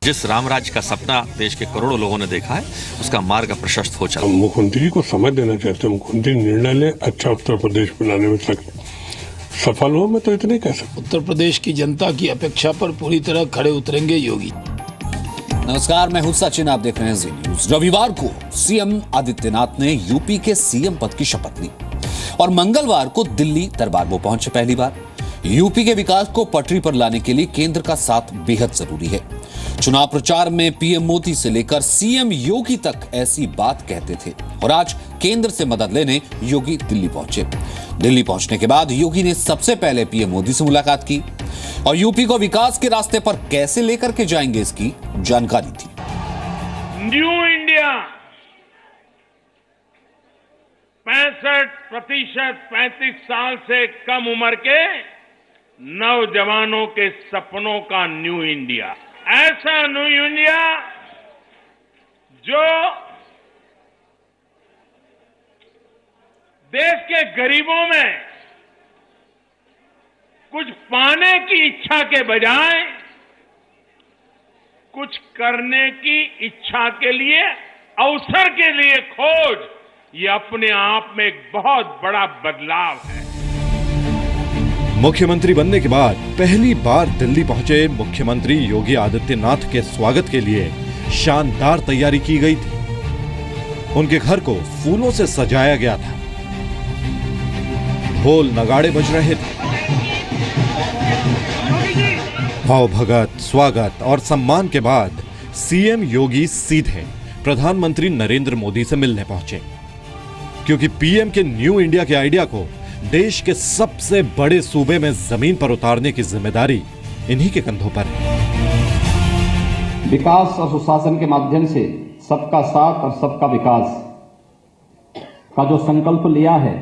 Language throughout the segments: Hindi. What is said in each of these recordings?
जिस राम राज्य का सपना देश के करोड़ों लोगों ने देखा है उसका मार्ग प्रशस्त हो चला। मुख्यमंत्री को समय देना चाहते हैं, मुख्यमंत्री निर्णय ले, अच्छा उत्तर प्रदेश बनाने में सफल हो, मैं तो इतने कह सकता। उत्तर प्रदेश की जनता की अपेक्षा पर पूरी तरह खड़े उतरेंगे योगी। नमस्कार, मैं हूं सचिन, आप देख रहे हैं जी न्यूज। रविवार को सीएम आदित्यनाथ ने यूपी के सीएम पद की शपथ ली और मंगलवार को दिल्ली दरबार में पहुंचे। पहली बार यूपी के विकास को पटरी पर लाने के लिए केंद्र का साथ बेहद जरूरी है। चुनाव प्रचार में पीएम मोदी से लेकर सीएम योगी तक ऐसी बात कहते थे और आज केंद्र से मदद लेने योगी दिल्ली पहुंचे। दिल्ली पहुंचने के बाद योगी ने सबसे पहले पीएम मोदी से मुलाकात की और यूपी को विकास के रास्ते पर कैसे लेकर के जाएंगे इसकी जानकारी थी। न्यू इंडिया 65% 35 साल से कम उम्र के नौजवानों के सपनों का न्यू इंडिया, ऐसा न्यू इंडिया जो देश के गरीबों में कुछ पाने की इच्छा के बजाय कुछ करने की इच्छा के लिए, अवसर के लिए खोज, ये अपने आप में एक बहुत बड़ा बदलाव है। मुख्यमंत्री बनने के बाद पहली बार दिल्ली पहुंचे मुख्यमंत्री योगी आदित्यनाथ के स्वागत के लिए शानदार तैयारी की गई थी। उनके घर को फूलों से सजाया गया था, ढोल नगाड़े बज रहे थे। भाव भगत स्वागत और सम्मान के बाद सीएम योगी सीधे प्रधानमंत्री नरेंद्र मोदी से मिलने पहुंचे, क्योंकि पीएम के न्यू इंडिया के आइडिया को देश के सबसे बड़े सूबे में जमीन पर उतारने की जिम्मेदारी इन्हीं के कंधों पर है। विकास और सुशासन के माध्यम से सबका साथ और सबका विकास का जो संकल्प लिया है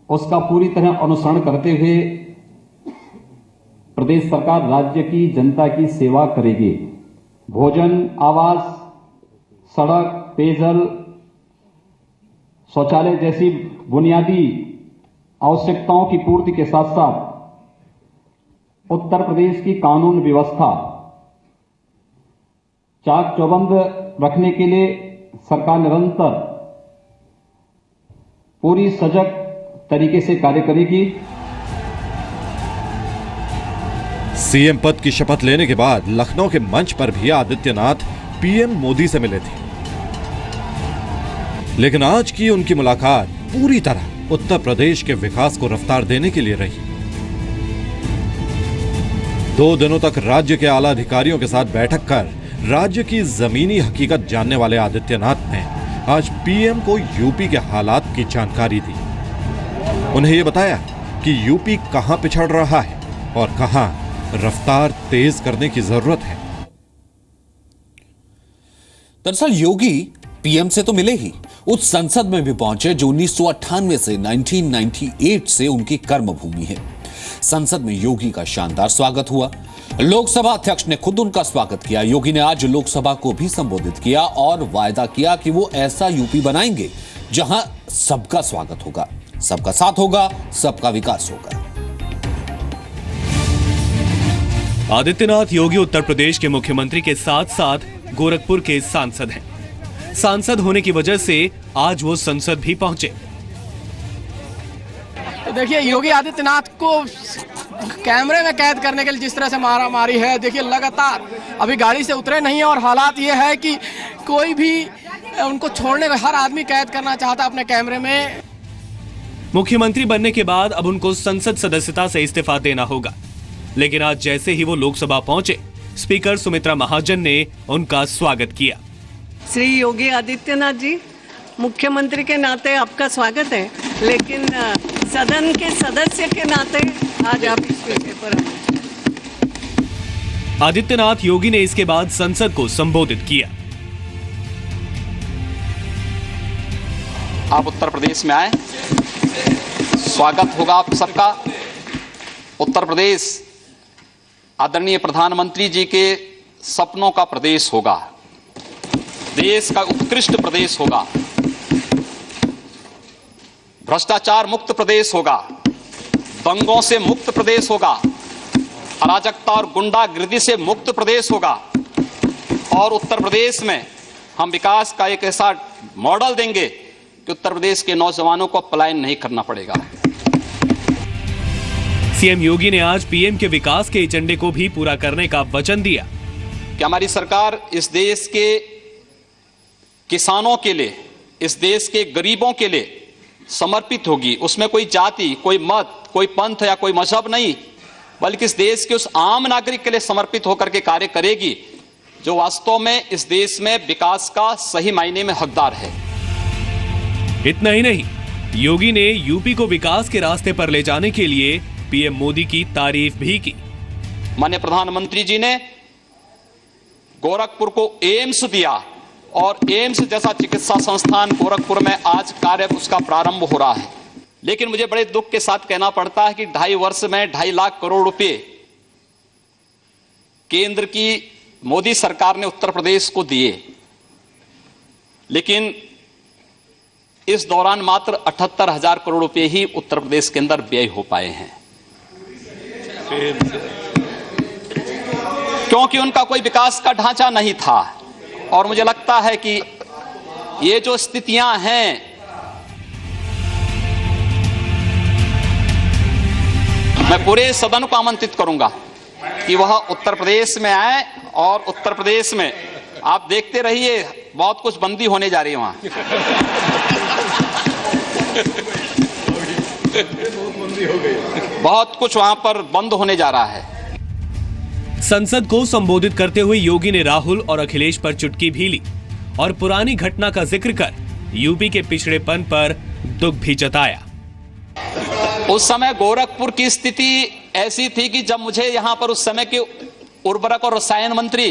उसका पूरी तरह अनुसरण करते हुए प्रदेश सरकार राज्य की जनता की सेवा करेगी। भोजन, आवास, सड़क, पेयजल, शौचालय जैसी बुनियादी आवश्यकताओं की पूर्ति के साथ साथ उत्तर प्रदेश की कानून व्यवस्था चाक चौबंद रखने के लिए सरकार निरंतर पूरी सजग तरीके से कार्य करेगी। सीएम पद की शपथ लेने के बाद लखनऊ के मंच पर भी आदित्यनाथ पीएम मोदी से मिले थे, लेकिन आज की उनकी मुलाकात पूरी तरह उत्तर प्रदेश के विकास को रफ्तार देने के लिए रही। 2 दिनों तक राज्य के आला अधिकारियों के साथ बैठक कर राज्य की जमीनी हकीकत जानने वाले आदित्यनाथ ने आज पीएम को यूपी के हालात की जानकारी दी। उन्हें यह बताया कि यूपी कहां पिछड़ रहा है और कहां रफ्तार तेज करने की जरूरत है। दरअसल योगी पीएम से तो मिले ही, उस संसद में भी पहुंचे जो 1998 से 1998 से उनकी कर्मभूमि है। संसद में योगी का शानदार स्वागत हुआ। लोकसभा अध्यक्ष ने खुद उनका स्वागत किया। योगी ने आज लोकसभा को भी संबोधित किया और वायदा किया कि वो ऐसा यूपी बनाएंगे जहां सबका स्वागत होगा, सबका साथ होगा, सबका विकास होगा। आदित्यनाथ योगी उत्तर प्रदेश के मुख्यमंत्री के साथ साथ गोरखपुर के सांसद हैं। सांसद होने की वजह से आज वो संसद भी पहुंचे। तो देखिए, योगी आदित्यनाथ को कैमरे में कैद करने के लिए जिस तरह से मारामारी है, देखिए लगातार अभी गाड़ी से उतरे नहीं और हालात ये है कि कोई भी उनको छोड़ने को, हर आदमी कैद करना चाहता अपने कैमरे में। मुख्यमंत्री बनने के बाद अब उनको संसद सदस्यता से इस्तीफा देना होगा, लेकिन आज जैसे ही वो लोकसभा पहुंचे, स्पीकर सुमित्रा महाजन ने उनका स्वागत किया। श्री योगी आदित्यनाथ जी, मुख्यमंत्री के नाते आपका स्वागत है, लेकिन सदन के सदस्य के नाते आज आप इस विषय पर आदित्यनाथ योगी ने इसके बाद संसद को संबोधित किया। आप उत्तर प्रदेश में आए, स्वागत होगा आप सबका। उत्तर प्रदेश आदरणीय प्रधानमंत्री जी के सपनों का प्रदेश होगा, देश का उत्कृष्ट प्रदेश होगा, भ्रष्टाचार मुक्त प्रदेश होगा, दंगों से मुक्त प्रदेश होगा, अराजकता और गुंडागर्दी से मुक्त प्रदेश होगा और उत्तर प्रदेश में हम विकास का एक ऐसा मॉडल देंगे कि उत्तर प्रदेश के नौजवानों को पलायन नहीं करना पड़ेगा। सीएम योगी ने आज पीएम के विकास के एजेंडे को भी पूरा करने का वचन दिया कि हमारी सरकार इस देश के किसानों के लिए, इस देश के गरीबों के लिए समर्पित होगी। उसमें कोई जाति, कोई मत, कोई पंथ या कोई मजहब नहीं, बल्कि इस देश के उस आम नागरिक के लिए समर्पित होकर के कार्य करेगी जो वास्तव में इस देश में विकास का सही मायने में हकदार है। इतना ही नहीं, योगी ने यूपी को विकास के रास्ते पर ले जाने के लिए पीएम मोदी की तारीफ भी की। माननीय प्रधानमंत्री जी ने गोरखपुर को एम्स दिया और एम्स जैसा चिकित्सा संस्थान गोरखपुर में आज कार्य उसका प्रारंभ हो रहा है। लेकिन मुझे बड़े दुख के साथ कहना पड़ता है कि 2.5 वर्ष में 2.5 लाख करोड़ रुपए केंद्र की मोदी सरकार ने उत्तर प्रदेश को दिए, लेकिन इस दौरान मात्र 78,000 करोड़ रुपए ही उत्तर प्रदेश के अंदर व्यय हो पाए हैं, क्योंकि उनका कोई विकास का ढांचा नहीं था। और मुझे लगता है कि ये जो स्थितियां हैं, मैं पूरे सदन को आमंत्रित करूंगा कि वह उत्तर प्रदेश में आए और उत्तर प्रदेश में आप देखते रहिए बहुत कुछ बंदी होने जा रही है वहां। बहुत कुछ वहां पर बंद होने जा रहा है। संसद को संबोधित करते हुए योगी ने राहुल और अखिलेश पर चुटकी भी ली और पुरानी घटना का जिक्र कर यूपी के पिछड़ेपन पर दुख भी जताया। उस समय गोरखपुर की स्थिति ऐसी थी कि जब मुझे यहां पर उस समय के उर्वरक और रसायन मंत्री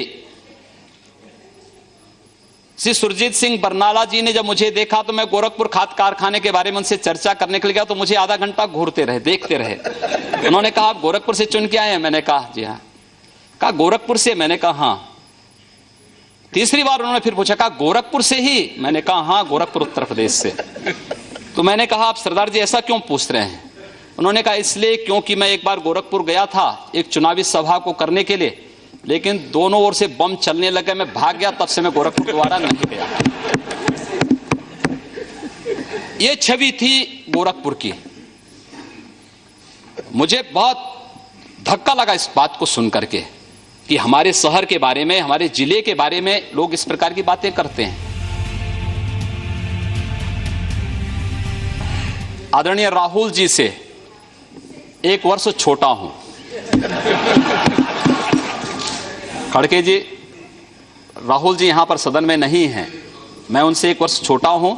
श्री सुरजीत सिंह बरनाला जी ने जब मुझे देखा तो मैं गोरखपुर खाद कारखाने के बारे में उनसे चर्चा करने के लिए गया तो मुझे आधा घंटा घूरते रहे, देखते रहे। उन्होंने कहा आप गोरखपुर से चुन के आए हैं? मैंने कहा जी हाँ। कहा गोरखपुर से? मैंने कहा हाँ। तीसरी बार उन्होंने फिर पूछा, कहा गोरखपुर से ही? मैंने कहा हाँ, गोरखपुर उत्तर प्रदेश से। तो मैंने कहा आप सरदार जी ऐसा क्यों पूछ रहे हैं? उन्होंने कहा इसलिए क्योंकि मैं एक बार गोरखपुर गया था एक चुनावी सभा को करने के लिए, लेकिन दोनों ओर से बम चलने लगे, मैं भाग गया, तब से मैं गोरखपुर दोबारा नहीं गया। ये छवि थी गोरखपुर की। मुझे बहुत धक्का लगा इस बात को सुनकर के कि हमारे शहर के बारे में, हमारे जिले के बारे में लोग इस प्रकार की बातें करते हैं। आदरणीय राहुल जी से 1 वर्ष छोटा हूं। खड़के जी, राहुल जी यहां पर सदन में नहीं हैं, मैं उनसे 1 वर्ष छोटा हूं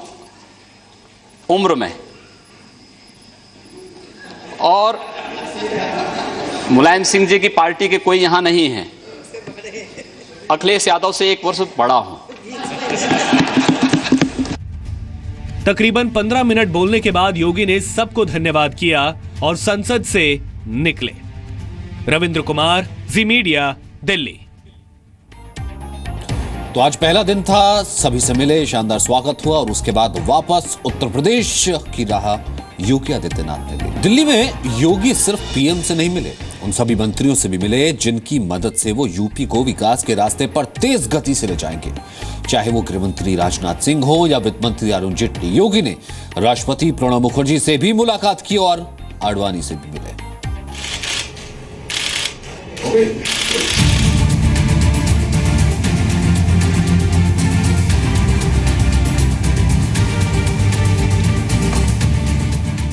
उम्र में, और मुलायम सिंह जी की पार्टी के कोई यहां नहीं है। अखिलेश यादव से 1 वर्ष बड़ा हूं। तकरीबन 15 मिनट बोलने के बाद योगी ने सबको धन्यवाद किया और संसद से निकले। रविंद्र कुमार, जी मीडिया, दिल्ली। तो आज पहला दिन था, सभी से मिले, शानदार स्वागत हुआ और उसके बाद वापस उत्तर प्रदेश की राह योगी आदित्यनाथ ने ली। दिल्ली में योगी सिर्फ पीएम से नहीं मिले, उन सभी मंत्रियों से भी मिले जिनकी मदद से वो यूपी को विकास के रास्ते पर तेज गति से ले जाएंगे, चाहे वो गृह मंत्री राजनाथ सिंह हो या वित्त मंत्री अरुण जेटली। योगी ने राष्ट्रपति प्रणब मुखर्जी से भी मुलाकात की और आडवाणी से भी मिले।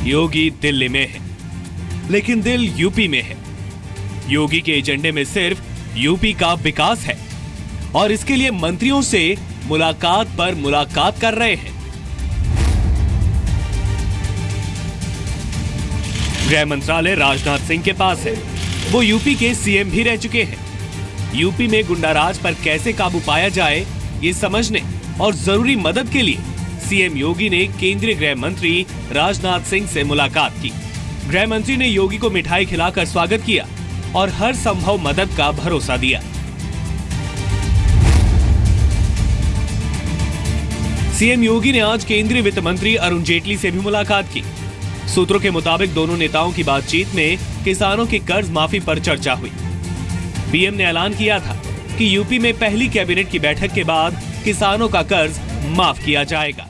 योगी दिल्ली में है, लेकिन दिल यूपी में है। योगी के एजेंडे में सिर्फ यूपी का विकास है और इसके लिए मंत्रियों से मुलाकात पर मुलाकात कर रहे हैं। गृह मंत्रालय राजनाथ सिंह के पास है, वो यूपी के सीएम भी रह चुके हैं। यूपी में गुंडाराज पर कैसे काबू पाया जाए ये समझने और जरूरी मदद के लिए सीएम योगी ने केंद्रीय गृह मंत्री राजनाथ सिंह से मुलाकात की। गृह मंत्री ने योगी को मिठाई खिलाकर स्वागत किया और हर संभव मदद का भरोसा दिया। सीएम योगी ने आज केंद्रीय वित्त मंत्री अरुण जेटली से भी मुलाकात की। सूत्रों के मुताबिक दोनों नेताओं की बातचीत में किसानों के कर्ज माफी पर चर्चा हुई। पीएम ने ऐलान किया था कि यूपी में पहली कैबिनेट की बैठक के बाद किसानों का कर्ज माफ किया जाएगा।